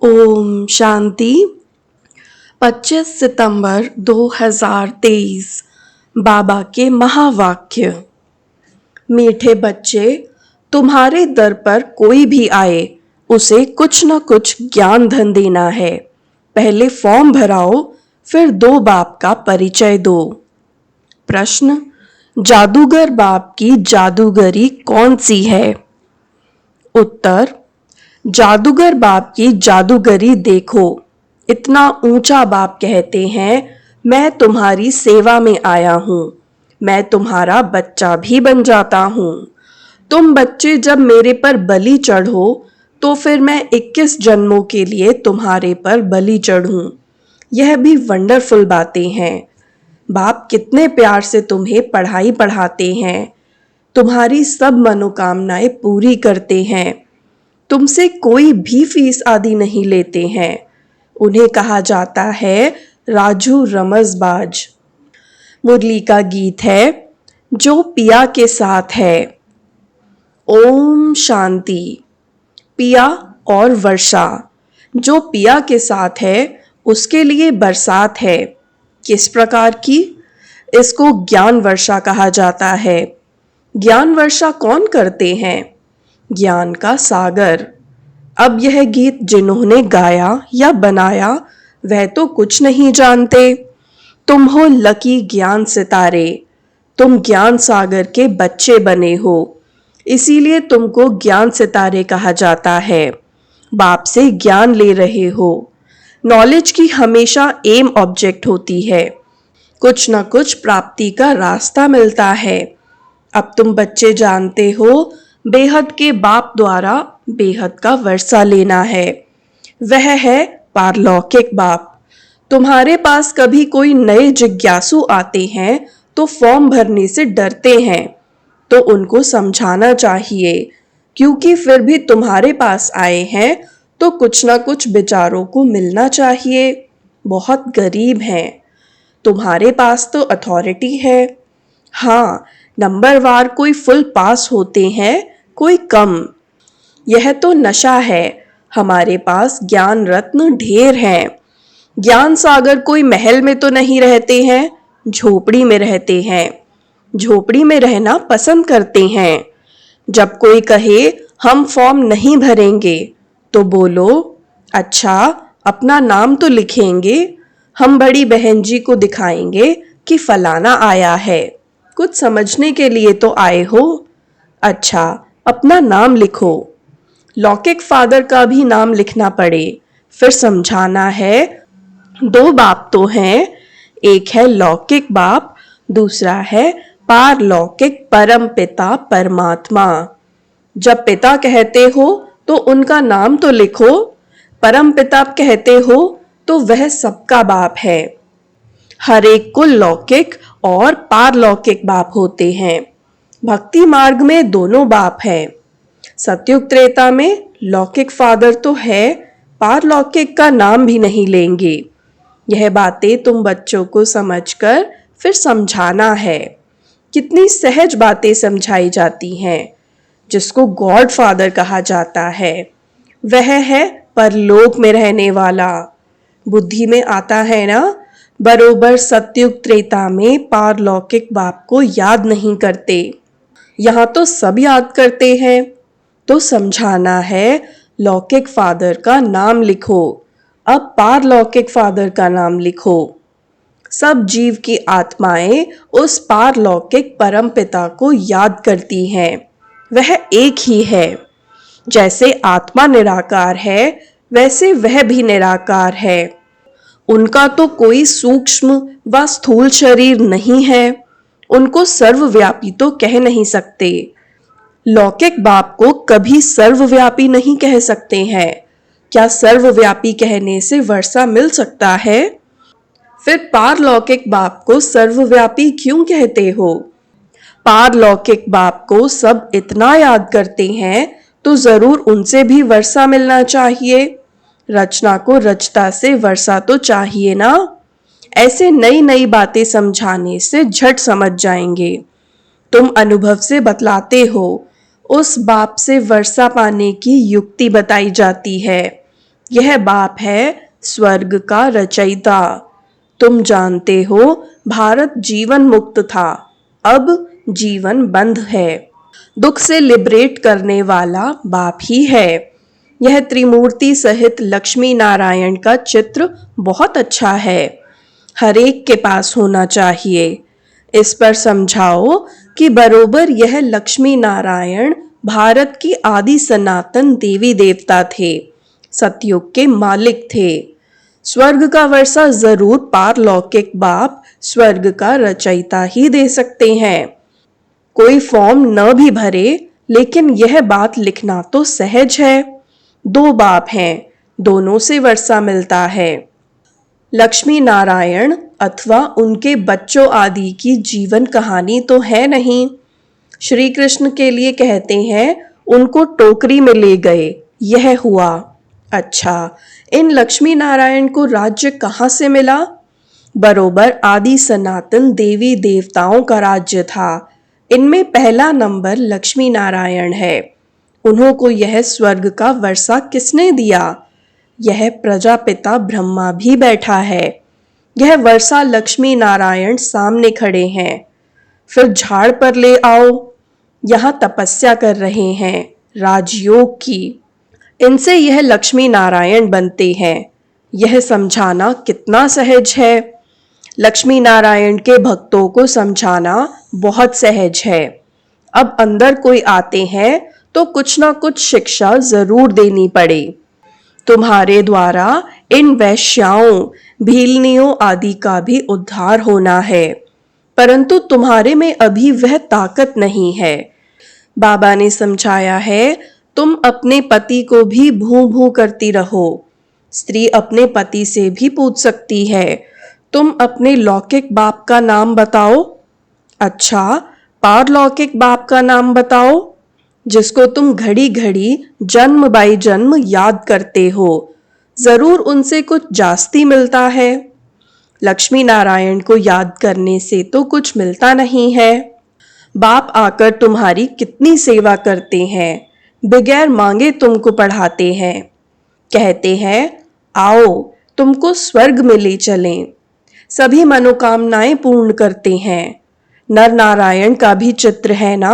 ओम शांति। 25 सितंबर 2023। बाबा के महावाक्य। मीठे बच्चे, तुम्हारे दर पर कोई भी आए उसे कुछ न कुछ ज्ञान धन देना है। पहले फॉर्म भराओ, फिर दो बाप का परिचय दो। प्रश्न, जादूगर बाप की जादूगरी कौन सी है? उत्तर, जादूगर बाप की जादूगरी देखो। इतना ऊंचा बाप कहते हैं, मैं तुम्हारी सेवा में आया हूँ, मैं तुम्हारा बच्चा भी बन जाता हूँ। तुम बच्चे जब मेरे पर बलि चढ़ो तो फिर मैं 21 जन्मों के लिए तुम्हारे पर बलि चढ़ूं। यह भी वंडरफुल बातें हैं। बाप कितने प्यार से तुम्हें पढ़ाई पढ़ाते हैं, तुम्हारी सब मनोकामनाएं पूरी करते हैं। तुमसे कोई भी फीस आदि नहीं लेते हैं। उन्हें कहा जाता है राजू रमजबाज। मुरली का गीत है, जो पिया के साथ है। ओम शांति। पिया और वर्षा, जो पिया के साथ है उसके लिए बरसात है। किस प्रकार की? इसको ज्ञान वर्षा कहा जाता है। ज्ञान वर्षा कौन करते हैं? ज्ञान का सागर। अब यह गीत जिन्होंने गाया या बनाया वह तो कुछ नहीं जानते। तुम हो लकी ज्ञान सितारे, तुम ज्ञान सागर के बच्चे बने हो, इसीलिए तुमको ज्ञान सितारे कहा जाता है। बाप से ज्ञान ले रहे हो। नॉलेज की हमेशा एम ऑब्जेक्ट होती है, कुछ न कुछ प्राप्ति का रास्ता मिलता है। अब तुम बच्चे जानते हो, बेहद के बाप द्वारा बेहद का वर्षा लेना है। वह है पारलौकिक बाप। तुम्हारे पास कभी कोई नए जिज्ञासु आते हैं तो फॉर्म भरने से डरते हैं, तो उनको समझाना चाहिए, क्योंकि फिर भी तुम्हारे पास आए हैं तो कुछ ना कुछ बेचारों को मिलना चाहिए। बहुत गरीब हैं। तुम्हारे पास तो अथॉरिटी है। हाँ, नंबरवार कोई फुल पास होते हैं, कोई कम। यह तो नशा है। हमारे पास ज्ञान रत्न ढेर हैं। ज्ञान सागर कोई महल में तो नहीं रहते हैं, झोपड़ी में रहते हैं। झोपड़ी में रहना पसंद करते हैं। जब कोई कहे हम फॉर्म नहीं भरेंगे तो बोलो, अच्छा अपना नाम तो लिखेंगे, हम बड़ी बहन जी को दिखाएंगे कि फलाना आया है, कुछ समझने के लिए तो आए हो। अच्छा अपना नाम लिखो। लौकिक फादर का भी नाम लिखना पड़े, फिर समझाना है। दो बाप तो हैं, एक है लौकिक बाप, दूसरा है पारलौकिक परम पिता परमात्मा। जब पिता कहते हो तो उनका नाम तो लिखो, परम पिता कहते हो तो वह सबका बाप है। हर एक को लौकिक और पारलौकिक बाप होते हैं। भक्ति मार्ग में दोनों बाप हैं। सतयुग त्रेता में लौकिक फादर तो है, पारलौकिक का नाम भी नहीं लेंगे। यह बातें तुम बच्चों को समझकर फिर समझाना है। कितनी सहज बातें समझाई जाती हैं। जिसको गॉड फादर कहा जाता है वह है परलोक में रहने वाला। बुद्धि में आता है ना, बरोबर सतयुग त्रेता में पारलौकिक बाप को याद नहीं करते। यहाँ तो सब याद करते हैं। तो समझाना है, लौकिक फादर का नाम लिखो, अब पारलौकिक फादर का नाम लिखो। सब जीव की आत्माएं उस पारलौकिक परम पिता को याद करती हैं। वह एक ही है। जैसे आत्मा निराकार है वैसे वह भी निराकार है। उनका तो कोई सूक्ष्म व स्थूल शरीर नहीं है। उनको सर्वव्यापी तो कह नहीं सकते। लौकिक बाप को कभी सर्वव्यापी नहीं कह सकते हैं। क्या सर्वव्यापी कहने से वर्षा मिल सकता है? फिर पारलौकिक बाप को सर्वव्यापी क्यों कहते हो? पारलौकिक बाप को सब इतना याद करते हैं तो जरूर उनसे भी वर्षा मिलना चाहिए। रचना को रचता से वर्षा तो चाहिए ना। ऐसे नई नई बातें समझाने से झट समझ जाएंगे। तुम अनुभव से बतलाते हो, उस बाप से वर्षा पाने की युक्ति बताई जाती है। यह बाप है स्वर्ग का रचयिता। तुम जानते हो भारत जीवन मुक्त था, अब जीवन बंद है। दुख से लिबरेट करने वाला बाप ही है। यह त्रिमूर्ति सहित लक्ष्मी नारायण का चित्र बहुत अच्छा है, हर एक के पास होना चाहिए। इस पर समझाओ कि बरोबर यह लक्ष्मी नारायण भारत की आदि सनातन देवी देवता थे, सतयुग के मालिक थे। स्वर्ग का वर्षा जरूर पारलौकिक बाप स्वर्ग का रचयिता ही दे सकते हैं। कोई फॉर्म न भी भरे, लेकिन यह बात लिखना तो सहज है। दो बाप हैं, दोनों से वर्षा मिलता है। लक्ष्मी नारायण अथवा उनके बच्चों आदि की जीवन कहानी तो है नहीं। श्री कृष्ण के लिए कहते हैं उनको टोकरी में ले गए, यह हुआ। अच्छा, इन लक्ष्मी नारायण को राज्य कहाँ से मिला? बरोबर आदि सनातन देवी देवताओं का राज्य था। इनमें पहला नंबर लक्ष्मी नारायण है। उन्हों को यह स्वर्ग का वर्षा किसने दिया? यह प्रजापिता ब्रह्मा भी बैठा है। यह वर्षा लक्ष्मी नारायण सामने खड़े हैं। फिर झाड़ पर ले आओ, यहाँ तपस्या कर रहे हैं राजयोग की। इनसे यह लक्ष्मी नारायण बनते हैं। यह समझाना कितना सहज है। लक्ष्मी नारायण के भक्तों को समझाना बहुत सहज है। अब अंदर कोई आते हैं तो कुछ ना कुछ शिक्षा जरूर देनी पड़े। तुम्हारे द्वारा इन वैश्याओं, भीलनियों आदि का भी उद्धार होना है, परंतु तुम्हारे में अभी वह ताकत नहीं है। बाबा ने समझाया है तुम अपने पति को भी भू भू करती रहो। स्त्री अपने पति से भी पूछ सकती है, तुम अपने लौकिक बाप का नाम बताओ। अच्छा, पारलौकिक बाप का नाम बताओ, जिसको तुम घड़ी घड़ी जन्म बाई जन्म याद करते हो। जरूर उनसे कुछ जास्ती मिलता है। लक्ष्मी नारायण को याद करने से तो कुछ मिलता नहीं है। बाप आकर तुम्हारी कितनी सेवा करते हैं, बगैर मांगे तुमको पढ़ाते हैं। कहते हैं आओ तुमको स्वर्ग में ले चलें। सभी मनोकामनाएं पूर्ण करते हैं। नर नारायण का भी चित्र है ना,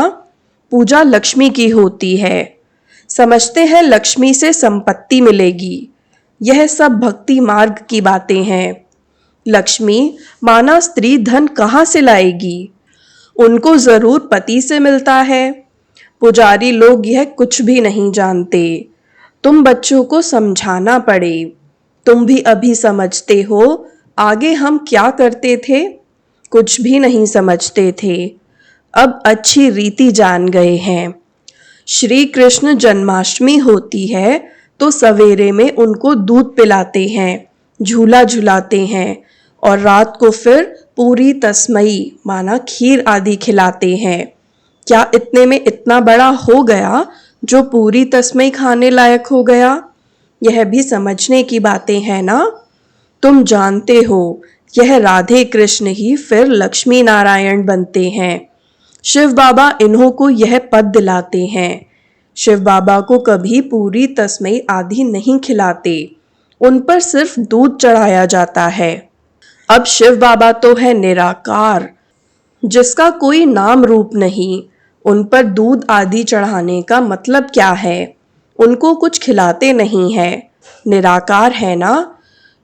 पूजा लक्ष्मी की होती है। समझते हैं लक्ष्मी से संपत्ति मिलेगी। यह सब भक्ति मार्ग की बातें हैं। लक्ष्मी माना स्त्री धन कहाँ से लाएगी? उनको जरूर पति से मिलता है। पुजारी लोग यह कुछ भी नहीं जानते। तुम बच्चों को समझाना पड़े। तुम भी अभी समझते हो, आगे हम क्या करते थे? कुछ भी नहीं समझते थे, अब अच्छी रीति जान गए हैं। श्री कृष्ण जन्माष्टमी होती है तो सवेरे में उनको दूध पिलाते हैं, झूला झुलाते हैं और रात को फिर पूरी तस्मई माना खीर आदि खिलाते हैं। क्या इतने में इतना बड़ा हो गया जो पूरी तस्मई खाने लायक हो गया? यह भी समझने की बातें हैं ना। तुम जानते हो यह राधे कृष्ण ही फिर लक्ष्मी नारायण बनते हैं। शिव बाबा इन्हों को यह पद दिलाते हैं। शिव बाबा को कभी पूरी तस्मई आदि नहीं खिलाते, उन पर सिर्फ दूध चढ़ाया जाता है। अब शिव बाबा तो है निराकार, जिसका कोई नाम रूप नहीं। उन पर दूध आदि चढ़ाने का मतलब क्या है? उनको कुछ खिलाते नहीं है, निराकार है ना।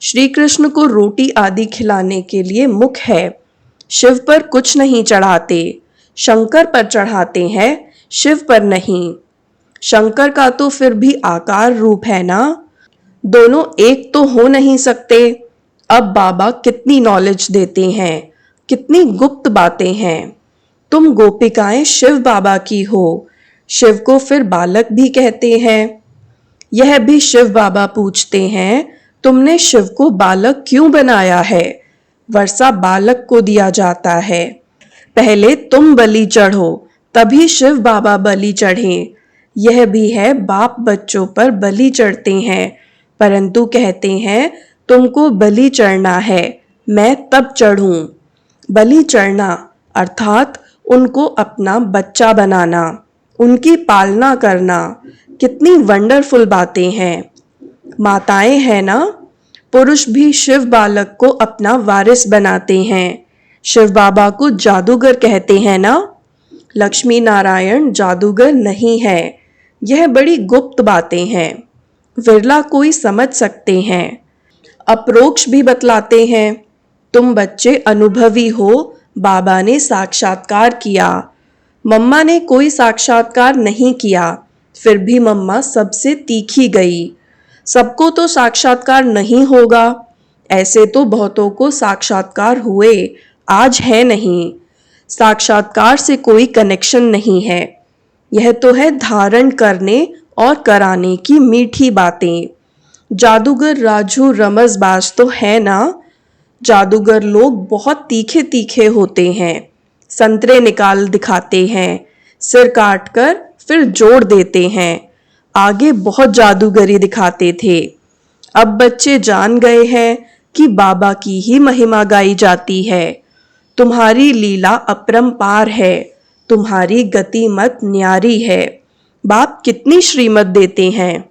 श्री कृष्ण को रोटी आदि खिलाने के लिए मुख है। शिव पर कुछ नहीं चढ़ाते, शंकर पर चढ़ाते हैं, शिव पर नहीं। शंकर का तो फिर भी आकार रूप है ना, दोनों एक तो हो नहीं सकते। अब बाबा कितनी नॉलेज देते हैं, कितनी गुप्त बातें हैं। तुम गोपिकाएं शिव बाबा की हो, शिव को फिर बालक भी कहते हैं। यह भी शिव बाबा पूछते हैं, तुमने शिव को बालक क्यों बनाया है? वर्षा बालक को दिया जाता है। पहले तुम बलि चढ़ो, तभी शिव बाबा बलि चढ़ें। यह भी है बाप बच्चों पर बलि चढ़ते हैं, परंतु कहते हैं तुमको बलि चढ़ना है, मैं तब चढ़ूं। बलि चढ़ना अर्थात उनको अपना बच्चा बनाना, उनकी पालना करना, कितनी वंडरफुल बातें हैं। माताएं हैं ना, पुरुष भी शिव बालक को अपना वारिस बनाते हैं। शिव बाबा को जादूगर कहते हैं ना। लक्ष्मी नारायण जादूगर नहीं है, यह बड़ी गुप्त बातें हैं, विरला कोई समझ सकते हैं। अप्रोक्ष भी बतलाते हैं। तुम बच्चे अनुभवी हो, बाबा ने साक्षात्कार किया। मम्मा ने कोई साक्षात्कार नहीं किया, फिर भी मम्मा सबसे तीखी गई। सबको तो साक्षात्कार नहीं होगा, ऐसे तो बहुतों को साक्षात्कार हुए, आज है नहीं। साक्षात्कार से कोई कनेक्शन नहीं है, यह तो है धारण करने और कराने की मीठी बातें। जादूगर राजू रमजबाज तो है ना। जादूगर लोग बहुत तीखे तीखे होते हैं, संतरे निकाल दिखाते हैं, सिर काट कर फिर जोड़ देते हैं। आगे बहुत जादूगरी दिखाते थे। अब बच्चे जान गए हैं कि बाबा की ही महिमा गाई जाती है। तुम्हारी लीला अपरंपार है, तुम्हारी गति मत न्यारी है। बाप कितनी श्रीमत देते हैं,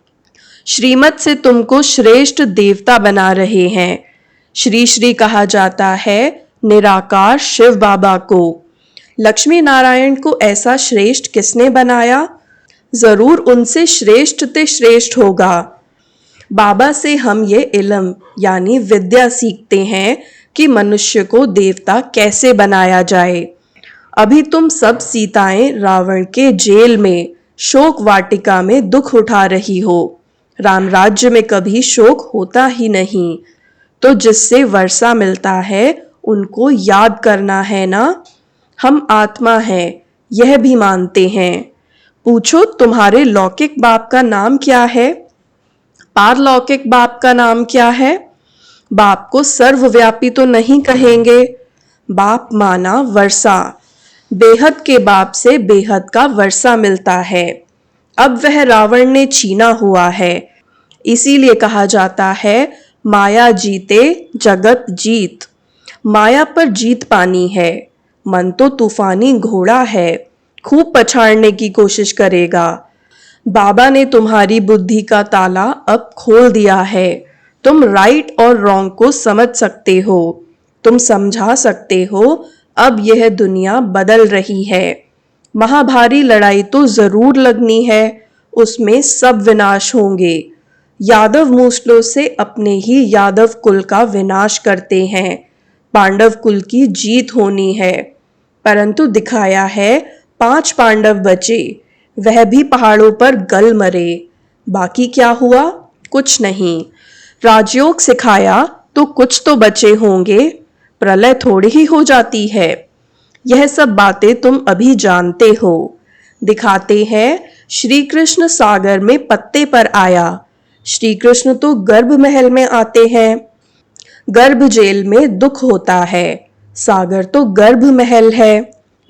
श्रीमत से तुमको श्रेष्ठ देवता बना रहे हैं। श्री श्री कहा जाता है निराकार शिव बाबा को। लक्ष्मी नारायण को ऐसा श्रेष्ठ किसने बनाया? जरूर उनसे श्रेष्ठ ते श्रेष्ठ होगा। बाबा से हम ये इल्म यानी विद्या सीखते हैं कि मनुष्य को देवता कैसे बनाया जाए। अभी तुम सब सीताएं रावण के जेल में शोक वाटिका में दुख उठा रही हो। राम राज्य में कभी शोक होता ही नहीं, तो जिससे वर्षा मिलता है उनको याद करना है ना। हम आत्मा हैं, यह भी मानते हैं। पूछो तुम्हारे लौकिक बाप का नाम क्या है, पारलौकिक बाप का नाम क्या है? बाप को सर्वव्यापी तो नहीं कहेंगे। बाप माना वर्षा, बेहद के बाप से बेहद का वर्षा मिलता है। अब वह रावण ने छीना हुआ है, इसीलिए कहा जाता है माया जीते जगत जीत। माया पर जीत पानी है। मन तो तूफानी घोड़ा है, खूब पछाड़ने की कोशिश करेगा। बाबा ने तुम्हारी बुद्धि का ताला अब खोल दिया है। तुम राइट और रॉन्ग को समझ सकते हो, तुम समझा सकते हो। अब यह दुनिया बदल रही है। महाभारी लड़ाई तो जरूर लगनी है, उसमें सब विनाश होंगे। यादव मूसलों से अपने ही यादव कुल का विनाश करते हैं। पांडव कुल की जीत होनी है, परंतु दिखाया है 5 पांडव बचे, वह भी पहाड़ों पर गल मरे। बाकी क्या हुआ? कुछ नहीं। राजयोग सिखाया तो कुछ तो बचे होंगे, प्रलय थोड़ी ही हो जाती है। यह सब बातें तुम अभी जानते हो। दिखाते हैं श्री कृष्ण सागर में पत्ते पर आया। श्री कृष्ण तो गर्भ महल में आते हैं। गर्भ जेल में दुख होता है, सागर तो गर्भ महल है,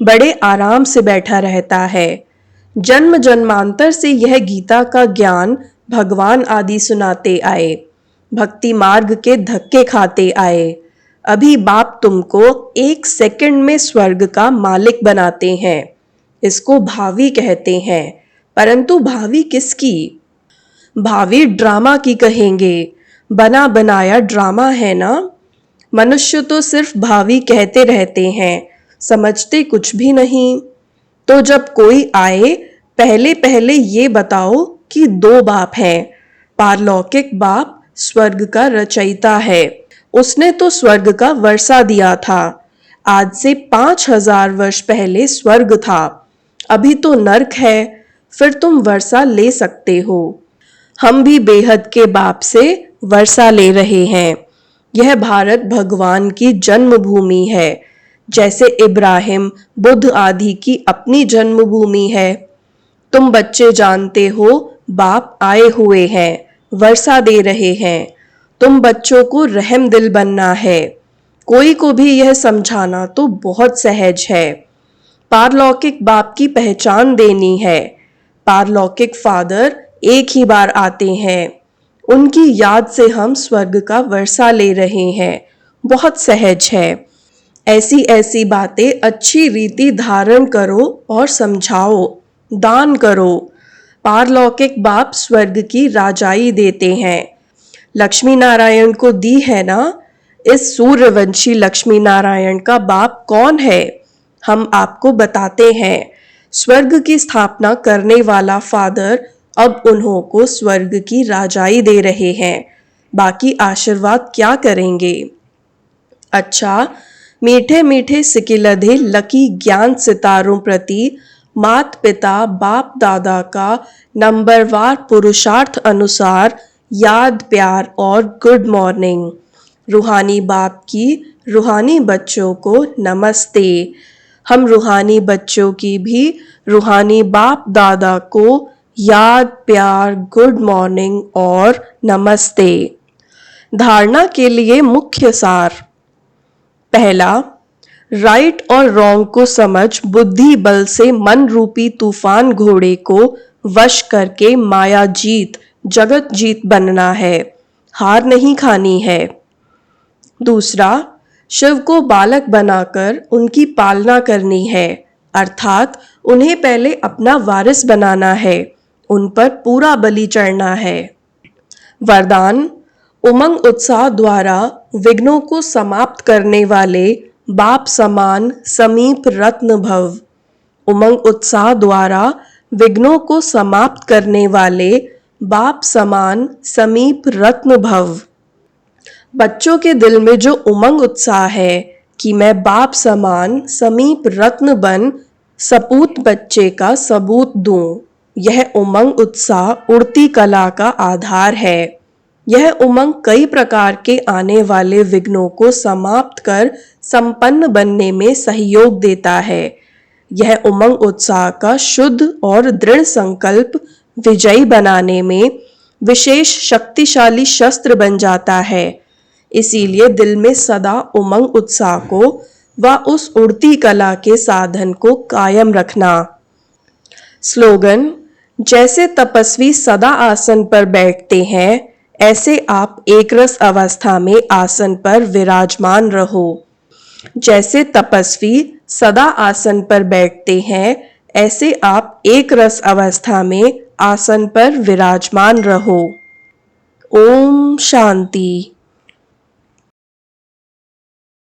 बड़े आराम से बैठा रहता है। जन्म जन्मांतर से यह गीता का ज्ञान भगवान आदि सुनाते आए, भक्ति मार्ग के धक्के खाते आए। अभी बाप तुमको 1 सेकंड में स्वर्ग का मालिक बनाते हैं। इसको भावी कहते हैं, परंतु भावी किसकी? भावी ड्रामा की कहेंगे, बना बनाया ड्रामा है ना। मनुष्य तो सिर्फ भावी कहते रहते हैं, समझते कुछ भी नहीं। तो जब कोई आए, पहले पहले ये बताओ कि 2 बाप हैं। पारलौकिक बाप स्वर्ग का रचयिता है, उसने तो स्वर्ग का वर्षा दिया था। आज से 5000 वर्ष पहले स्वर्ग था, अभी तो नर्क है, फिर तुम वर्षा ले सकते हो। हम भी बेहद के बाप से वर्षा ले रहे हैं। यह भारत भगवान की जन्मभूमि है, जैसे इब्राहिम बुद्ध आदि की अपनी जन्मभूमि है। तुम बच्चे जानते हो बाप आए हुए हैं, वर्षा दे रहे हैं। तुम बच्चों को रहम दिल बनना है। कोई को भी यह समझाना तो बहुत सहज है। पारलौकिक बाप की पहचान देनी है। पारलौकिक फादर एक ही बार आते हैं, उनकी याद से हम स्वर्ग का वर्षा ले रहे हैं। बहुत सहज है। ऐसी ऐसी बातें अच्छी रीति धारण करो और समझाओ, दान करो। पारलौकिक बाप स्वर्ग की राजाई देते हैं, लक्ष्मी नारायण को दी है ना। इस सूर्यवंशी लक्ष्मी नारायण का बाप कौन है, हम आपको बताते हैं। स्वर्ग की स्थापना करने वाला फादर अब उन्हों को स्वर्ग की राजाई दे रहे हैं, बाकी आशीर्वाद क्या करेंगे। अच्छा, मीठे मीठे सिकिलधे लकी ज्ञान सितारों प्रति मात पिता बाप दादा का नंबरवार पुरुषार्थ अनुसार याद प्यार और गुड मॉर्निंग। रूहानी बाप की रूहानी बच्चों को नमस्ते। हम रूहानी बच्चों की भी रूहानी बाप दादा को याद प्यार गुड मॉर्निंग और नमस्ते। धारणा के लिए मुख्य सार। पहला, राइट और रॉन्ग को समझ बुद्धि बल से मन रूपी तूफान घोड़े को वश करके माया जीत जगत जीत बनना है, हार नहीं खानी है। दूसरा, शिव को बालक बनाकर उनकी पालना करनी है, अर्थात उन्हें पहले अपना वारिस बनाना है, उन पर पूरा बलि चढ़ना है। वरदान, उमंग उत्साह द्वारा विघ्नों को समाप्त करने वाले बाप समान समीप रत्न भव। उमंग उत्साह द्वारा विघ्नों को समाप्त करने वाले बाप समान समीप रत्न भव। बच्चों के दिल में जो उमंग उत्साह है कि मैं बाप समान समीप रत्न बन सपूत बच्चे का सबूत दूं, यह उमंग उत्साह उड़ती कला का आधार है। यह उमंग कई प्रकार के आने वाले विघ्नों को समाप्त कर संपन्न बनने में सहयोग देता है। यह उमंग उत्साह का शुद्ध और दृढ़ संकल्प विजयी बनाने में विशेष शक्तिशाली शस्त्र बन जाता है। इसीलिए दिल में सदा उमंग उत्साह को व उस उड़ती कला के साधन को कायम रखना। स्लोगन, जैसे तपस्वी सदा आसन पर बैठते हैं, ऐसे आप एकरस अवस्था में आसन पर विराजमान रहो। जैसे तपस्वी सदा आसन पर बैठते हैं, ऐसे आप एक रस अवस्था में आसन पर विराजमान रहो। ओम शांति।